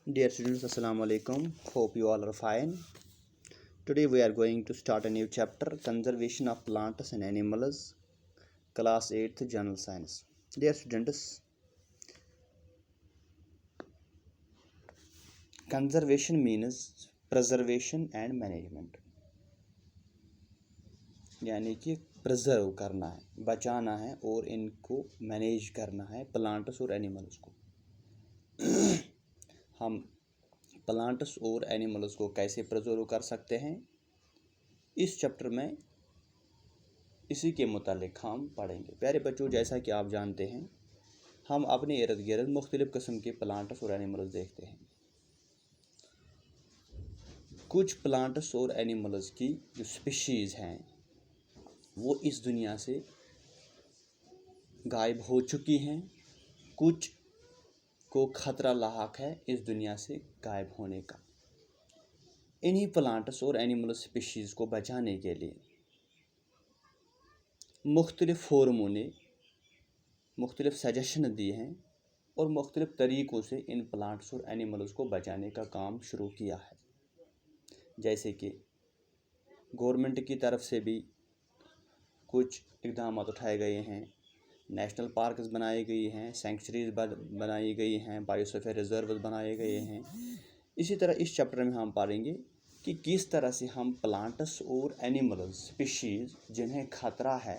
Dear students, Assalamu alaikum. Hope you all are fine. Today we are going to start a new chapter, Conservation of Plants and Animals, Class 8th General Science. Dear students, conservation means preservation and management. यानी कि preserve करना है, बचाना है और इनको manage करना है प्लांट्स और एनिमल्स को। हम प्लांट्स और एनिमल्स को कैसे प्रिजर्व कर सकते हैं, इस चैप्टर में इसी के मुतालिक हम पढ़ेंगे। प्यारे बच्चों, जैसा कि आप जानते हैं, हम अपने इर्द गिर्द मुख्तलिफ़ किस्म के प्लांट्स और एनिमल्स देखते हैं। कुछ प्लांट्स और एनिमल्स की जो स्पीशीज़ हैं वो इस दुनिया से गायब हो चुकी हैं, कुछ को ख़तरा लाहक है इस दुनिया से गायब होने का। इन्हीं प्लांट्स और एनिमल स्पीशीज़ को बचाने के लिए मुख्तलिफ़ फोरमों ने मुख्तलिफ़ सजेशन दिए हैं और मुख्तलिफ़ तरीक़ों से इन प्लांट्स और एनिमल्स को बचाने का काम शुरू किया है। जैसे कि गवर्नमेंट की तरफ से भी कुछ इक़दाम उठाए गए हैं, नेशनल पार्क्स बनाए गए हैं, सेंचुरीज बनाई गई हैं, बायोस्फीयर रिजर्व बनाए गए हैं। इसी तरह इस चैप्टर में हम पढ़ेंगे कि किस तरह से हम प्लांट्स और एनिमल्स स्पीशीज़ जिन्हें ख़तरा है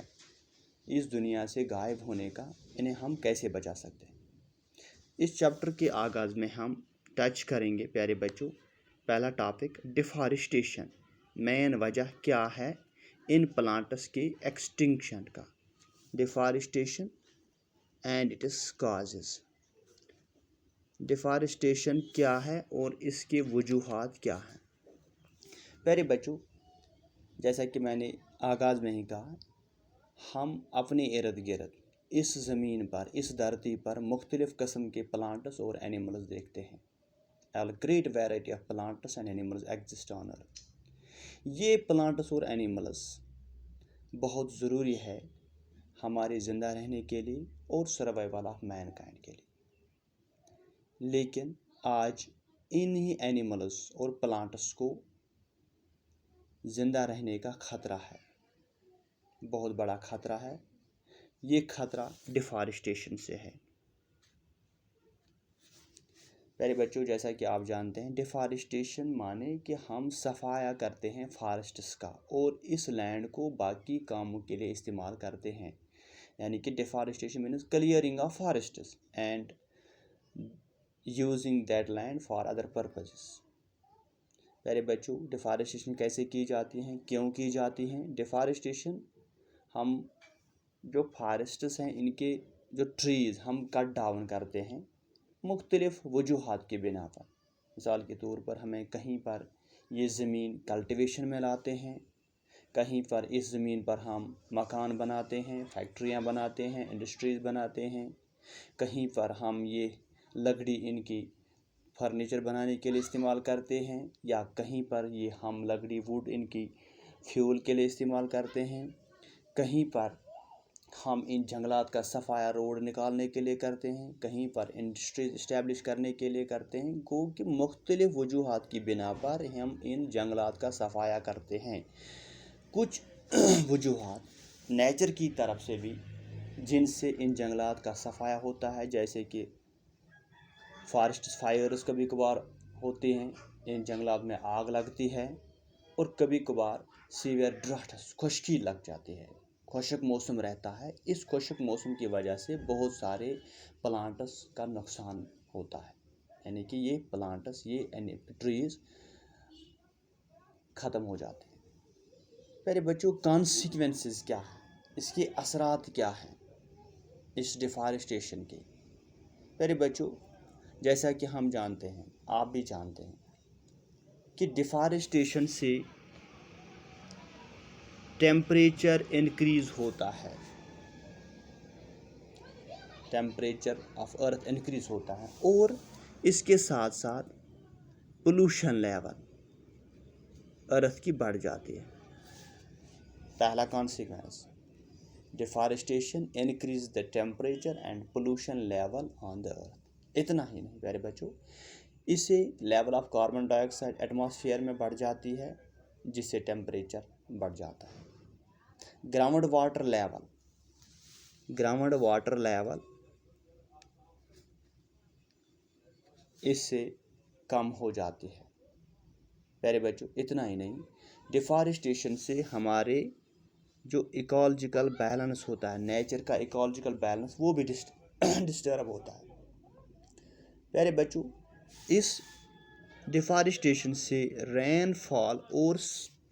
इस दुनिया से गायब होने का, इन्हें हम कैसे बचा सकते हैं। इस चैप्टर के आगाज़ में हम टच करेंगे प्यारे बच्चों, पहला टॉपिक डिफॉरेस्टेशन। मेन वजह क्या है इन प्लांट्स के एक्सटिंक्शन का, deforestation and it's causes. Deforestation क्या है और इसके वजूहात क्या हैं। प्यारे बच्चों, जैसा कि मैंने आगाज़ में ही कहा, हम अपने इर्द गिर्द इस ज़मीन पर, इस धरती पर मुख्तलिफ़ किस्म के प्लांट्स और एनिमल्स देखते हैं। A great variety of plants and animals exist on earth. ये प्लांट्स और एनिमल्स बहुत ज़रूरी है हमारे ज़िंदा रहने के लिए और सर्वाइवल ऑफ मैनकाइंड के लिए। लेकिन आज इन्हीं एनिमल्स और प्लांट्स को ज़िंदा रहने का ख़तरा है, बहुत बड़ा ख़तरा है। ये ख़तरा डिफॉरेस्टेशन से है। प्यारे बच्चों, जैसा कि आप जानते हैं, डिफॉरेस्टेशन माने कि हम सफाया करते हैं फॉरेस्ट्स का और इस लैंड को बाकी कामों के लिए इस्तेमाल करते हैं। यानी कि deforestation means clearing of forests and using that land for other purposes. प्यारे बच्चों, डिफॉरेस्टेशन कैसे की जाती हैं, क्यों की जाती हैं। डिफॉरेस्टेशन हम जो फॉरेस्ट्स हैं इनके जो ट्रीज़ हम कट डाउन करते हैं मुख्तलिफ़ वजूहात की बिना पर। मिसाल के तौर पर हमें कहीं पर ये ज़मीन कल्टीवेशन में लाते हैं, कहीं पर इस ज़मीन पर हम मकान बनाते हैं, फैक्ट्रियां बनाते हैं, इंडस्ट्रीज़ बनाते हैं, कहीं पर हम ये लकड़ी इनकी फर्नीचर बनाने के लिए इस्तेमाल करते हैं, या कहीं पर ये हम लकड़ी वुड इनकी फ्यूल के लिए इस्तेमाल करते हैं, कहीं पर हम इन जंगलात का सफाया रोड निकालने के लिए करते हैं, कहीं पर इंडस्ट्रीज इस्टेब्लिश करने के लिए करते हैं। गो कि मुख्तलिफ़ वजूहात की बिना पर हम इन जंगलात का सफाया करते हैं। कुछ वजूहात नेचर की तरफ से भी जिनसे इन जंगलात का सफाया होता है, जैसे कि फॉरेस्ट फायर्स कभी कभार होते हैं, इन जंगलात में आग लगती है, और कभी कभार सीवियर ड्राफ्ट खुश्की लग जाती है, खुशक मौसम रहता है। इस खुशक मौसम की वजह से बहुत सारे प्लांट्स का नुकसान होता है, यानी कि ये प्लांट्स, ये ट्रीज़ ख़त्म हो जाते हैं। प्यारे बच्चों, कॉन्सिक्वेंसेस क्या है, इसके असरात क्या हैं इस डिफॉरेस्टेशन के। प्यारे बच्चों, जैसा कि हम जानते हैं, आप भी जानते हैं कि डिफॉरेस्टेशन से टेम्परेचर इंक्रीज़ होता है, टेम्परेचर ऑफ अर्थ इंक्रीज़ होता है, और इसके साथ साथ पोल्यूशन लेवल अर्थ की बढ़ जाती है। पहला consequence, deforestation increase the temperature and pollution level on the earth. इतना ही नहीं प्यारे बच्चों, इससे level of carbon dioxide atmosphere में बढ़ जाती है, जिससे टेम्परेचर बढ़ जाता है। ग्राउंड वाटर लेवल इससे कम हो जाती है। प्यारे बच्चों, इतना ही नहीं, डिफॉरेस्टेशन से हमारे जो इकोलॉजिकल बैलेंस होता है, नेचर का इकोलॉजिकल बैलेंस, वो भी डिस्टर्ब होता है। प्यारे बच्चों, इस डिफॉरेस्टेशन से रेनफॉल और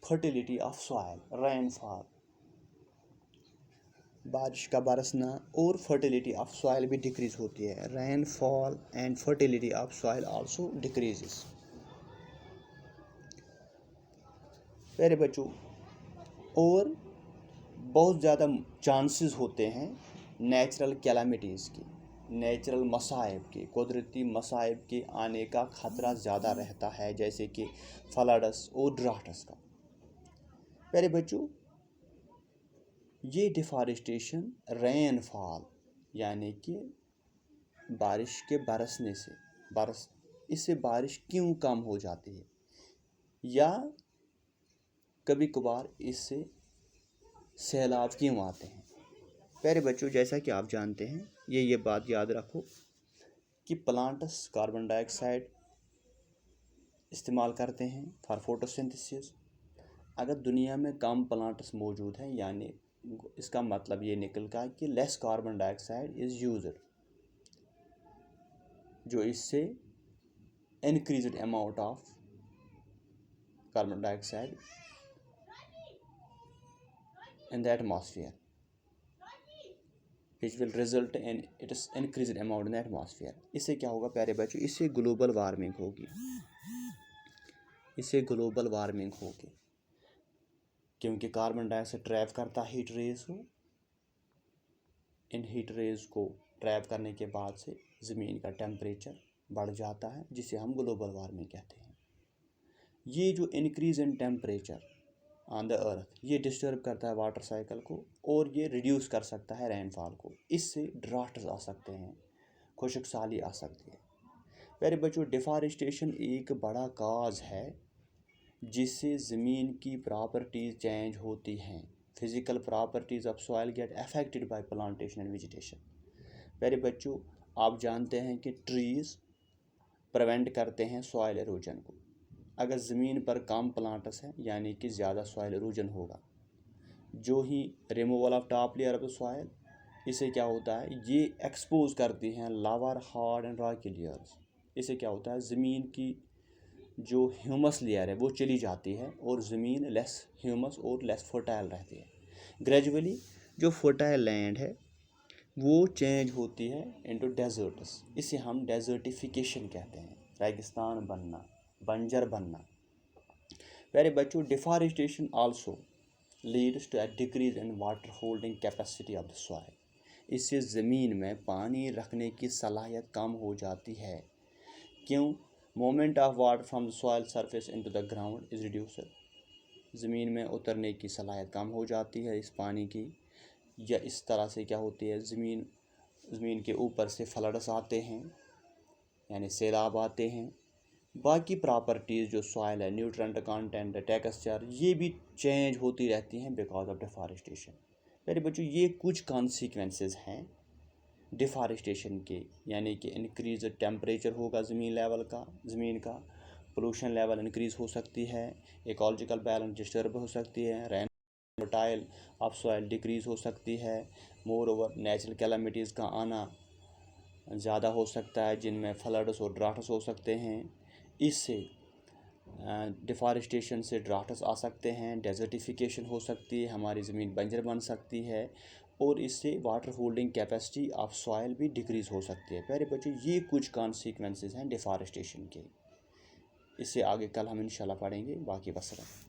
फर्टिलिटी ऑफ सॉइल, रेनफॉल बारिश का बरसना और फर्टिलिटी ऑफ सॉइल भी डिक्रीज होती है। Rainfall and fertility of soil also decreases. प्यारे बच्चों, और बहुत ज़्यादा चांसेस होते हैं नेचुरल कैलामिटीज़ की, नेचुरल मसाइब के, कुदरती मसाइब के आने का ख़तरा ज़्यादा रहता है, जैसे कि फ्लड्स और ड्राफ्ट्स का। प्यारे बच्चों, ये डिफॉरेस्टेशन रेनफॉल यानी कि बारिश के बरसने से इससे बारिश क्यों कम हो जाती है, या कभी कभार इससे सैलाब क्यों आते हैं। प्यारे बच्चों, जैसा कि आप जानते हैं, ये बात याद रखो कि प्लांट्स कार्बन डाइऑक्साइड इस्तेमाल करते हैं फॉर फोटोसिंथेसिस। अगर दुनिया में कम प्लांट्स मौजूद हैं, यानी इसका मतलब ये निकलता है कि less carbon dioxide is used, जो इससे increased amount of carbon dioxide in the atmosphere, which will result in its increased amount in the atmosphere। इससे क्या होगा प्यारे बच्चों, इससे ग्लोबल वार्मिंग होगी, क्योंकि कार्बन डाइऑक्साइड ट्रैप करता है हीट रेज को। इन हीट रेज को ट्रैप करने के बाद से ज़मीन का टेम्परेचर बढ़ जाता है, जिसे हम ग्लोबल वार्मिंग कहते हैं। ये जो increase in temperature on the earth, ये डिस्टर्ब करता है वाटर साइकिल को, और ये रिड्यूस कर सकता है रेनफॉल को। इससे ड्राफ्ट्स आ सकते हैं, खुश्क साली आ सकती है। प्यारे बच्चों, डिफॉरेस्टेशन एक बड़ा काज है जिससे ज़मीन की प्रॉपर्टीज़ चेंज होती हैं। Physical properties of soil get affected by plantation and vegetation. प्यारे बच्चों, आप जानते हैं कि ट्रीज़ प्रिवेंट करते हैं सॉइल एरोजन को। अगर ज़मीन पर कम प्लांट्स हैं, यानी कि ज़्यादा सॉइल एरोजन होगा। जो ही removal of top layer of the soil, इससे क्या होता है, ये एक्सपोज करती हैं lower, hard and rocky layers. इससे क्या होता है, ज़मीन की जो ह्यूमस लेयर है वो चली जाती है, और ज़मीन लेस ह्यूमस और लेस फर्टाइल रहती है। ग्रेजुअली जो फर्टाइल लैंड है वो चेंज होती है इनटू डेजर्ट्स। इसे हम डेजर्टिफिकेशन कहते हैं, रेगिस्तान बनना, बंजर बनना। प्यारे बच्चों, deforestation also leads to a decrease in water holding capacity of the soil. इससे ज़मीन में पानी रखने की सलाहियत कम हो जाती है। क्यों? Moment of water from the soil surface into the ground is reduced. ज़मीन में उतरने की सलाहियत कम हो जाती है इस पानी की, या इस तरह से क्या होती है, ज़मीन के ऊपर से फ्लड्स आते हैं, यानी सैलाब आते हैं। बाकी प्रॉपर्टीज़ जो सॉइल है, न्यूट्रेंट कंटेंट, टेक्सचर, ये भी चेंज होती रहती हैं बिकॉज ऑफ डिफॉरेस्टेशन। मेरे बच्चों, ये कुछ कॉन्सिक्वेंसेस हैं डिफॉरेस्टेशन के, यानी कि इंक्रीज टेम्परेचर होगा ज़मीन का पोल्यूशन लेवल इंक्रीज़ हो सकती है, इकोलॉजिकल बैलेंस डिस्टर्ब हो सकती है, rain fertile of soil decrease हो सकती है। मोर ओवर नेचुरल कैलामिटीज़ का आना ज़्यादा हो सकता है, जिनमें फ्लड्स और ड्राफ्ट्स हो सकते हैं। इससे डिफॉरेस्टेशन से ड्राफ्ट्स आ सकते हैं, डेजर्टिफिकेशन हो सकती है, हमारी ज़मीन बंजर बन सकती है, और इससे water holding capacity of soil भी डिक्रीज़ हो सकती है। प्यारे बच्चों, ये कुछ कॉन्सिक्वेंसेस हैं डिफॉरेस्टेशन के। इससे आगे कल हम इंशाल्लाह पढ़ेंगे। बाकी बस रहा।